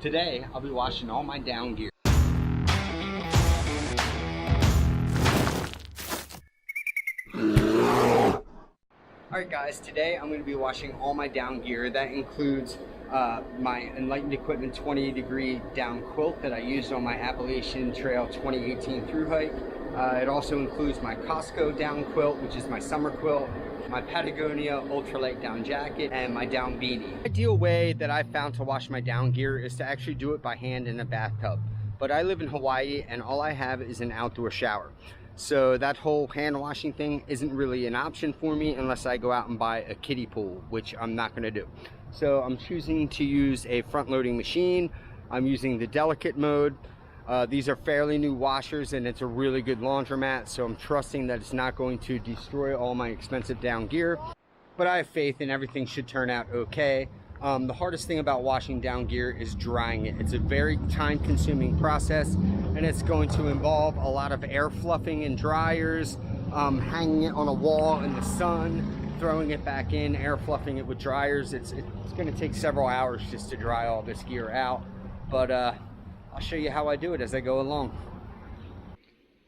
Today, I'll be washing all my down gear. Alright guys, today I'm going to be washing all my down gear. That includes my Enlightened Equipment 20-degree down quilt that I used on my Appalachian Trail 2018 through hike. It also includes my Costco down quilt, which is my summer quilt, my Patagonia ultralight down jacket, and my down beanie. The ideal way that I've found to wash my down gear is to actually do it by hand in a bathtub. But I live in Hawaii and all I have is an outdoor shower. So that whole hand washing thing isn't really an option for me unless I go out and buy a kiddie pool, which I'm not going to do. So I'm choosing to use a front loading machine. I'm using the delicate mode. These are fairly new washers and it's a really good laundromat, so I'm trusting that it's not going to destroy all my expensive down gear. But I have faith and everything should turn out okay. The hardest thing about washing down gear is drying it. It's a very time-consuming process and it's going to involve a lot of air fluffing in dryers, hanging it on a wall in the sun, throwing it back in, air fluffing it with dryers. It's going to take several hours just to dry all this gear out, but I'll show you how I do it as I go along.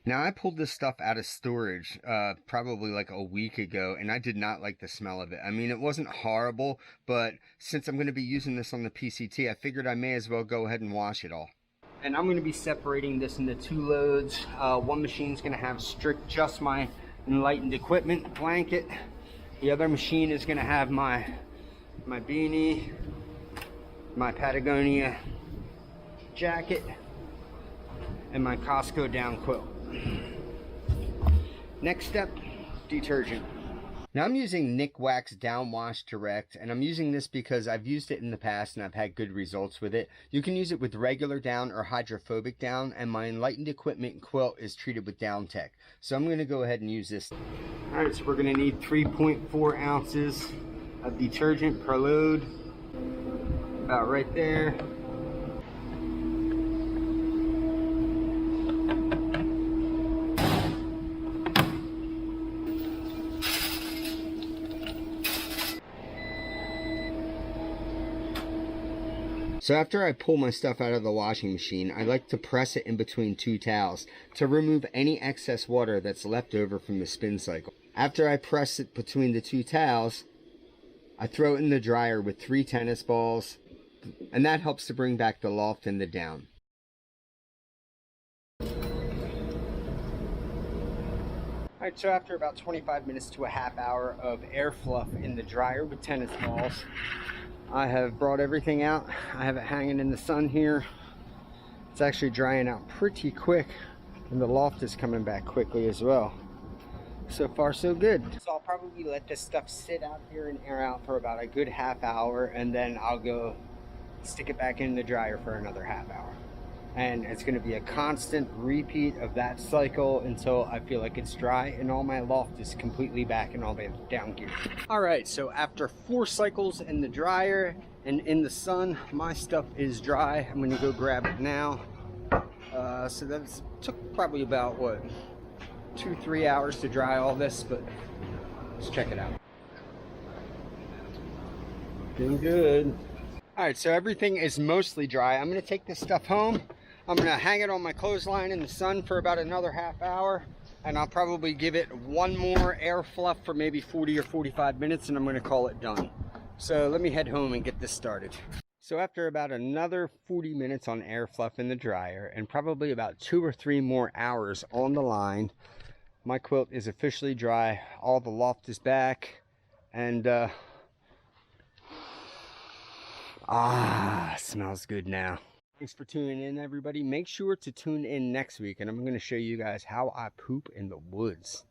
Now I pulled this stuff out of storage probably like a week ago and I did not like the smell of it. I mean, it wasn't horrible, but since I'm going to be using this on the PCT, I figured I may as well go ahead and wash it all. And I'm going to be separating this into two loads. One machine's going to have just my Enlightened Equipment blanket. The other machine is going to have my beanie, my Patagonia jacket, and my Costco down quilt. Next step, detergent. Now I'm using Nick Wax Down Wash Direct, and I'm using this because I've used it in the past and I've had good results with it. You can use it with regular down or hydrophobic down, and my Enlightened Equipment quilt is treated with Down Tech. So I'm going to go ahead and use this. Alright, so we're going to need 3.4 ounces of detergent per load. About right there. So after I pull my stuff out of the washing machine, I like to press it in between two towels to remove any excess water that's left over from the spin cycle. After I press it between the two towels, I throw it in the dryer with 3 tennis balls, and that helps to bring back the loft and the down. Alright, so after about 25 minutes to a half hour of air fluff in the dryer with tennis balls, I have brought everything out. I have it hanging in the sun here. It's actually drying out pretty quick, and the loft is coming back quickly as well. So far so good. So I'll probably let this stuff sit out here and air out for about a good half hour, and then I'll go stick it back in the dryer for another half hour. And it's going to be a constant repeat of that cycle until I feel like it's dry and all my loft is completely back in all the down gear. Alright, so after 4 cycles in the dryer and in the sun, my stuff is dry. I'm going to go grab it now. So that took probably about, what, 2-3 hours to dry all this, but let's check it out. Doing good. Alright, so everything is mostly dry. I'm going to take this stuff home. I'm going to hang it on my clothesline in the sun for about another half hour, and I'll probably give it one more air fluff for maybe 40 or 45 minutes, and I'm going to call it done. So let me head home and get this started. So after about another 40 minutes on air fluff in the dryer, and probably about 2 or 3 more hours on the line, my quilt is officially dry. All the loft is back, and smells good now. Thanks for tuning in, everybody. Make sure to tune in next week, and I'm going to show you guys how I poop in the woods.